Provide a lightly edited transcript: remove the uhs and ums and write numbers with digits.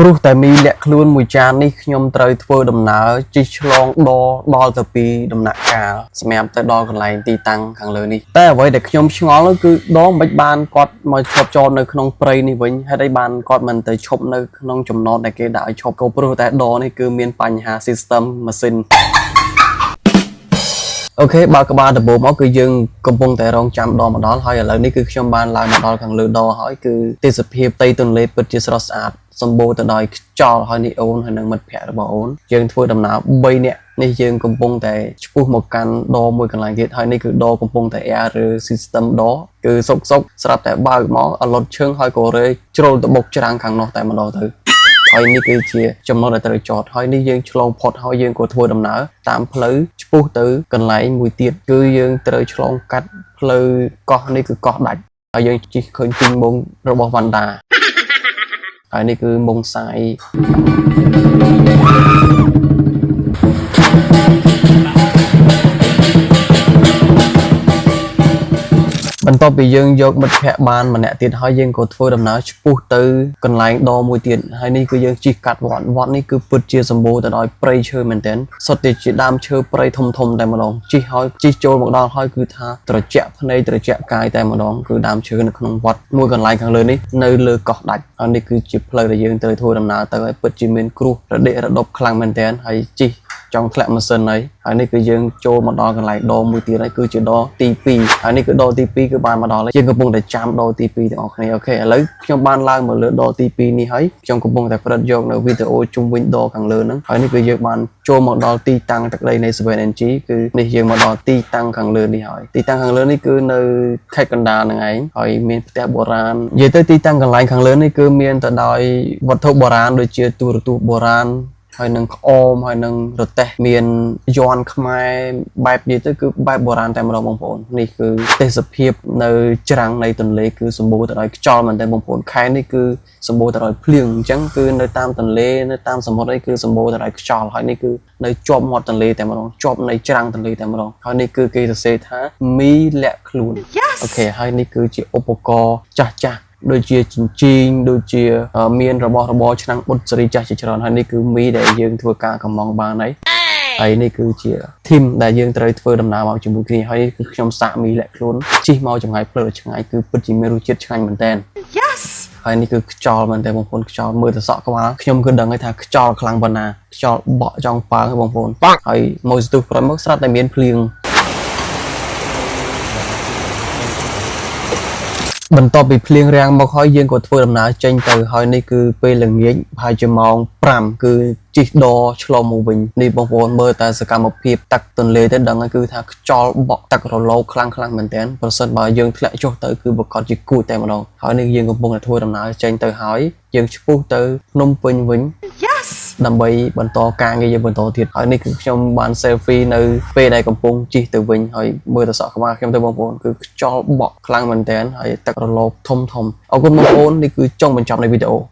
ព្រោះតែមីលាក់ខ្លួនមួយចាននេះខ្ញុំត្រូវធ្វើដំណើរជិះឆ្លងដល់ទៅពីដំណាក់កាលសម្រាប់ទៅដល់កន្លែងទីតាំងខាងលើនេះតែអ្វីដែលខ្ញុំឆ្ងល់នោះគឺដងមិនបានគាត់មកឈប់ចោលនៅក្នុងព្រៃនេះវិញហេតុអីបានគាត់មិនទៅឈប់នៅក្នុងចំណតដែលគេដាក់ឲ្យឈប់ក៏ព្រោះតែដងនេះគឺមានបញ្ហា system ម៉ាស៊ីនអូខេបើក្បាលដំបូងមកគឺយើងកំពុងតែរងចាំដងមកដល់ហើយឥឡូវនេះគឺខ្ញុំបានឡើងមកដល់ខាងលើដងហើយគឺទេសភាពផ្ទៃទន្លេពិតជាស្រស់ស្អាតសម្បូរទៅដោយខ្យល់ហើយនេះអូនហើយនឹងមិត្តភ័ក្តិរបស់អូនយើងធ្វើដំណើរ3នាក់នេះយើងកំពុងតែឆ្ពោះមកកាន់ដងមួយកន្លែងទៀតហើយនេះគឺដងកំពុងតែ air ឬ system ដងគឺសុកស្រាប់តែបើកមកអលត់ឈឹងហើយក៏រេជ្រុលទៅបុកច្រាំងខាងនោះតែម្ដងទៅហើយនេះគឺជាចំណុចដែលត្រូវចតហើយនេះយើងឆ្លងផុតហើយយើងក៏ធ្វើដំណើរតាមផ្លូវឆ្ពោះទៅកន្លែងមួយទៀតគឺយើងត្រូវឆ្លងកាត់ផ្លូវកោះនេះគឺកោះដាច់ហើយយើងជិះឃើញទីមុងរបស់វ៉ាន់ដាហើយនេះគឺមុងសាយបន្ទាប់ពីយើងយកមិត្តភ័ក្តិបានម្នាក់ទៀតហើយយើងក៏ធ្វើដំណើរឆ្ពោះទៅកន្លែងដមួយទៀតហើយនេះគឺយើងជិះកាត់វត្តនេះគឺពិតជាសម្បូរទៅដោយព្រៃឈើមែនទែនសុទ្ធតែជាដើមឈើព្រៃធំតែម្ដងជិះចូលមកដល់ហើយគឺថាត្រជាក់ភ្នែកត្រជាក់កាយតែម្ដងគឺដើមឈើនៅក្នុងវត្តមួយកន្លែងខាងលើនេះនៅលើកោះដាច់ហើយនេះគឺជាផ្លូវដែលយើងត្រូវធ្វើដំណើរទៅហើយពិតជាមានគ្រោះរដិរដប់ខ្លាំងមែនទែនហើយជិះចង់ធ្លាក់ម៉ាស៊ីនហើយនេះគឺយើងចូលមកដល់កន្លែងដមួយទៀតហើយគឺជាដទី2ហើយនេះគឺដទី2គឺបានមកដល់ហើយយើងកំពុងតែចាំដទី2ទាំងអស់គ្នាអូខេឥឡូវខ្ញុំបានឡើងមកលើដទី2នេះហើយខ្ញុំកំពុងតែផ្តិតយកនៅវីដេអូជុំវិញដខាងលើហ្នឹងហើយនេះគឺយើងបានចូលមកដល់ទីតាំងទឹកដីនៃ 7NG គឺនេះយើងមកដល់ទីតាំងខាងលើនេះហើយទីតាំងខាងលើនេះគឺនៅខេត្តកណ្ដាលហ្នឹងឯងហើយមានផ្ទះបុរាណនិយាយទៅទីតាំងកន្លែងខាងលើនេះគឺមានទៅដោយវត្ថុបុរាណដូចជាទូរទស្សន៍បុរាណហើយនឹងក្អមហើយនឹងរទេះមានយ័ន្តខ្មែរបែបនេះទៅគឺបែបបុរាណតែម្ដងបងប្អូននេះគឺទេសភាពនៅច្រាំងនៃទន្លេគឺសម្បូរទៅដោយខ្យល់មែនតើបងប្អូនខេត្តនេះគឺសម្បូរទៅដោយភ្លៀងអញ្ចឹងគឺនៅតាមទន្លេនៅតាមសមុទ្រនេះគឺសម្បូរទៅដោយខ្យល់ហើយនេះគឺនៅជាប់មាត់ទន្លេតែម្ដងជាប់ในច្រាំងទន្លេតែម្ដងហើយនេះគឺគេសរសេរថាមីលាក់ខ្លួនអូខេហើយនេះគឺជាឧបករណ៍ចាស់ដូចជាចិញ្ចៀងដូចជាមានរបស់របរឆ្នាំងបុតសេរីចាស់ជាច្រើនហើយនេះគឺមីដែលយើងធ្វើការកំងបានហើយនេះគឺជាធីមដែលយើងត្រូវធ្វើដំណើរមកជាមួយគ្នាហើយគឺខ្ញុំសាកមីលាក់ខ្លួនជិះមកចម្ងាយផ្លូវឆ្ងាយគឺពិតជាមានរសជាតិឆ្ងាញ់មែនតើហើយនេះគឺខ្យល់មែនតើបងប្អូនខ្យល់មើលទៅសក់ក្បាលខ្ញុំគឺដឹងថាខ្យល់ខ្លាំងប៉ុណ្ណាខ្យល់បក់ចង់ប៉ើបងប្អូនហើយមកស្ទុះក្រោយមកស្រាប់តែមានភ្លៀងបន្ទាប់ពីភ្លៀងរាំងមកហើយយើងក៏ធ្វើដំណើរចេញទៅហើយនេះគឺពេលល្ងាចប្រហែលជាម៉ោង5គឺជិះដឆ្លងមកវិញនេះបងប្អូនមើលតែសកម្មភាពទឹកទន្លេទៅដឹងហើយគឺថាខ្យល់បក់ទឹករលកខ្លាំងមែនទែនប្រសិនបើយើងធ្លាក់ចុះទៅគឺប្រកាសជាគួចតែម្ដងហើយនេះយើងកំពុងតែធ្វើដំណើរចេញទៅហើយយើងឆ្ពោះទៅភ្នំពេញវិញដើម្បីបន្តការងារយើងបន្តទៀតហើយនេះគឺខ្ញុំបាន selfie នៅពេលដែលកំពុងជិះទៅវិញហើយមើលទៅសក់ក្បាលខ្ញុំទៅបងប្អូនគឺខ្យល់បក់ខ្លាំងមែនទែនហើយទឹករលកធំអរគុណបងប្អូននេះគឺចុងបញ្ចប់នៃវីដេអូ